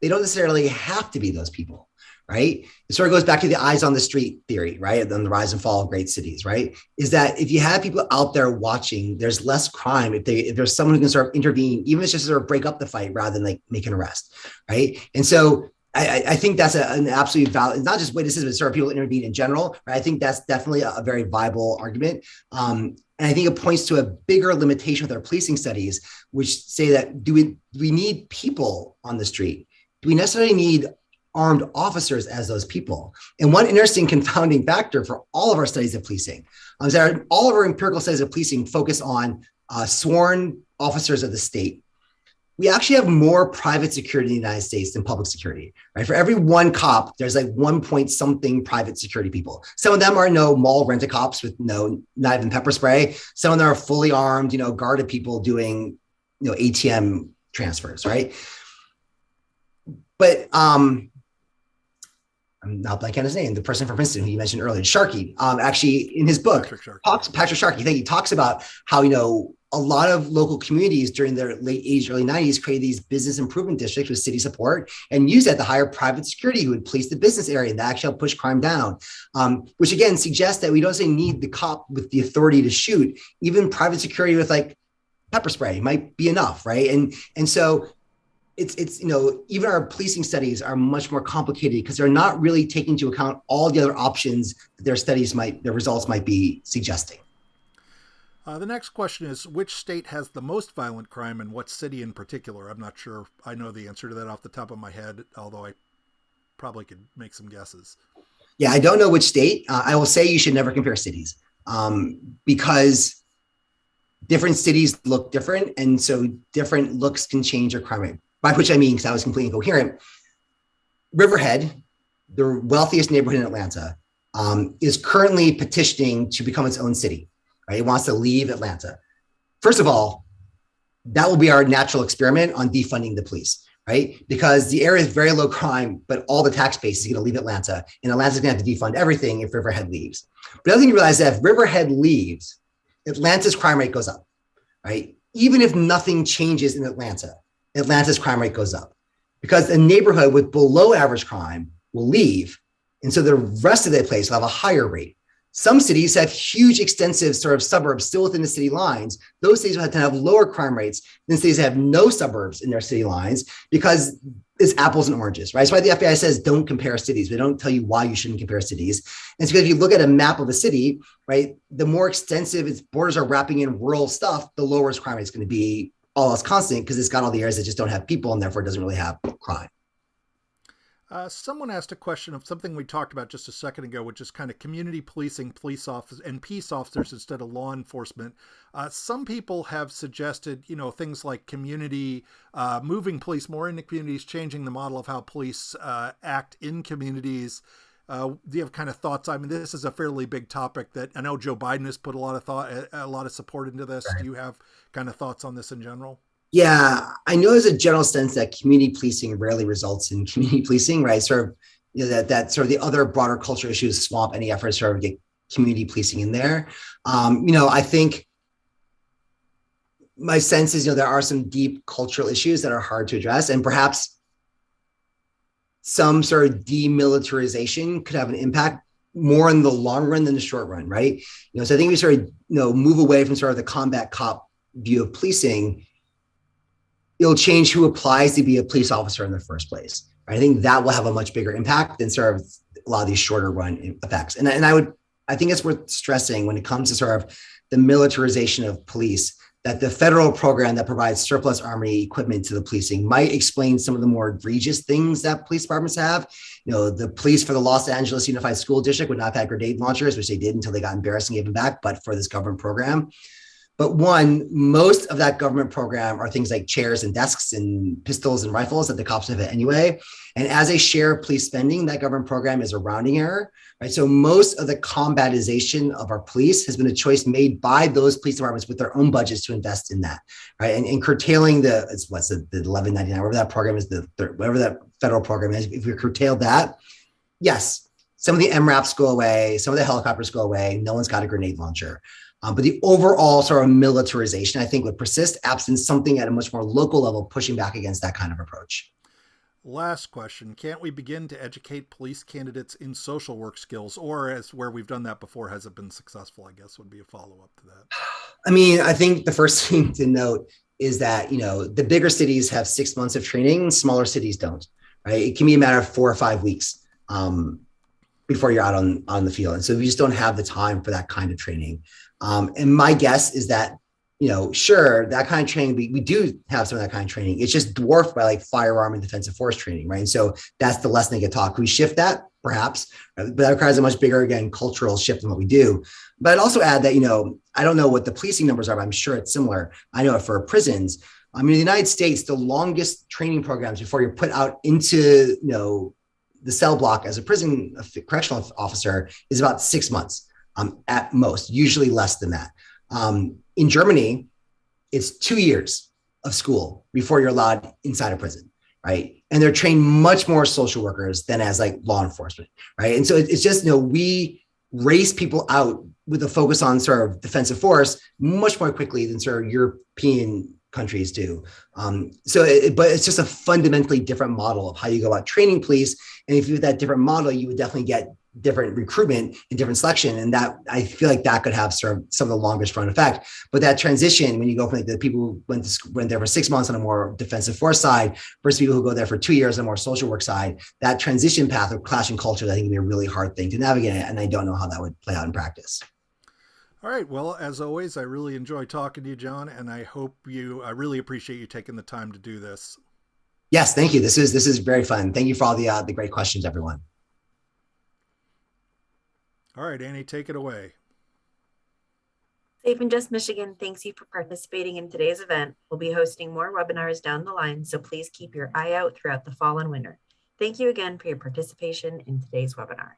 They don't necessarily have to be those people, right? It goes back to the eyes on the street theory, right? And then the rise and fall of great cities, right? Is that if you have people out there watching, there's less crime if there's someone who can intervene, even if it's just break up the fight rather than make an arrest, right? And so I think that's an absolute valid, not just witnesses, but people intervene in general, right? I think that's definitely a very viable argument. And I think it points to a bigger limitation with our policing studies, which say that do we need people on the street? Do we necessarily need armed officers as those people? And one interesting confounding factor for all of our studies of policing is that all of our empirical studies of policing focus on sworn officers of the state. We actually have more private security in the United States than public security, right? For every one cop, there's 1 point something private security people. Some of them are mall rent-a-cops with not even pepper spray. Some of them are fully armed, guarded people doing, ATM transfers, right? But I'm not blanking on his name, the person from Princeton who you mentioned earlier, Sharkey, actually in his book, Patrick Sharkey, he talks about how, a lot of local communities during their late 80s, early 90s created these business improvement districts with city support and used that to hire private security who would police the business area and that actually help push crime down, which again suggests that we don't say need the cop with the authority to shoot. Even private security with like pepper spray might be enough, right? And so it's even our policing studies are much more complicated because they're not really taking into account all the other options that their results might be suggesting. The next question is, which state has the most violent crime and what city in particular? I'm not sure I know the answer to that off the top of my head, although I probably could make some guesses. Yeah, I don't know which state. I will say you should never compare cities because different cities look different. And so different looks can change your crime rate, by which I mean, because I was completely incoherent. Riverhead, the wealthiest neighborhood in Atlanta, is currently petitioning to become its own city. Right? It wants to leave Atlanta. First of all, that will be our natural experiment on defunding the police, right? Because the area is very low crime, but all the tax base is going to leave Atlanta, and Atlanta's going to have to defund everything if Riverhead leaves. But the other thing you realize is that if Riverhead leaves, Atlanta's crime rate goes up, right? Even if nothing changes in Atlanta, Atlanta's crime rate goes up because a neighborhood with below average crime will leave, and so the rest of the place will have a higher rate. Some cities have huge, extensive sort of suburbs still within the city lines. Those cities will have to have lower crime rates than cities that have no suburbs in their city lines because it's apples and oranges, right? That's why the FBI says don't compare cities. They don't tell you why you shouldn't compare cities. And it's because if you look at a map of a city, right, the more extensive its borders are wrapping in rural stuff, the lower its crime rate is going to be, all else constant, because it's got all the areas that just don't have people and therefore doesn't really have crime. Someone asked a question of something we talked about just a second ago, which is kind of community policing, police officers and peace officers instead of law enforcement. Some people have suggested, things like community, moving police more into communities, changing the model of how police act in communities. Do you have kind of thoughts? I mean, this is a fairly big topic that I know Joe Biden has put a lot of support into this. Right. Do you have kind of thoughts on this in general? Yeah, I know there's a general sense that community policing rarely results in community policing, right? Sort of, that sort of the other broader culture issues swamp any effort to sort of get community policing in there. I think my sense is, there are some deep cultural issues that are hard to address, and perhaps some sort of demilitarization could have an impact more in the long run than the short run, right? So I think we sort of, move away from sort of the combat cop view of policing. It'll change who applies to be a police officer in the first place. Right? I think that will have a much bigger impact than sort of a lot of these shorter run effects. And I think it's worth stressing when it comes to sort of the militarization of police, that the federal program that provides surplus army equipment to the policing might explain some of the more egregious things that police departments have. The police for the Los Angeles Unified School District would not have had grenade launchers, which they did until they got embarrassed and gave them back, but for this government program. But most of that government program are things like chairs and desks and pistols and rifles that the cops have anyway. And as a share of police spending, that government program is a rounding error, right? So most of the combatization of our police has been a choice made by those police departments with their own budgets to invest in that, right? And curtailing the $11.99, whatever that program is, whatever that federal program is, if we curtail that, yes, some of the MRAPs go away, some of the helicopters go away, no one's got a grenade launcher. But the overall sort of militarization, I think, would persist absent something at a much more local level pushing back against that kind of approach. Last question. Can't we begin to educate police candidates in social work skills, or as where we've done that before, has it been successful, I guess, would be a follow-up to that. I mean, I think the first thing to note is that, the bigger cities have 6 months of training, smaller cities don't, right? It can be a matter of 4 or 5 weeks before you're out on the field. And so we just don't have the time for that kind of training. And my guess is that, sure, that kind of training, we do have some of that kind of training. It's just dwarfed by like firearm and defensive force training, right? And so that's the lesson they get taught. Can we shift that? Perhaps, but that requires a much bigger, again, cultural shift in what we do. But I'd also add that, I don't know what the policing numbers are, but I'm sure it's similar. I know it for prisons. In the United States, the longest training programs before you're put out into, the cell block as a prison correctional officer is about 6 months. At most, usually less than that. In Germany, it's 2 years of school before you're allowed inside a prison. right? And they're trained much more social workers than as like law enforcement, right? And so it's just, we race people out with a focus on sort of defensive force much more quickly than sort of European countries do. But it's just a fundamentally different model of how you go about training police. And if you have that different model, you would definitely get different recruitment and different selection. And that, I feel like that could have sort of some of the longest run effect. But that transition, when you go from like the people who went there for 6 months on a more defensive force side versus people who go there for 2 years on a more social work side, that transition path of clashing cultures, I think would be a really hard thing to navigate. And I don't know how that would play out in practice. All right. Well, as always, I really enjoy talking to you, I really appreciate you taking the time to do this. Yes, thank you. This is very fun. Thank you for all the great questions, everyone. All right, Annie, take it away. Safe and Just Michigan thanks you for participating in today's event. We'll be hosting more webinars down the line, so please keep your eye out throughout the fall and winter. Thank you again for your participation in today's webinar.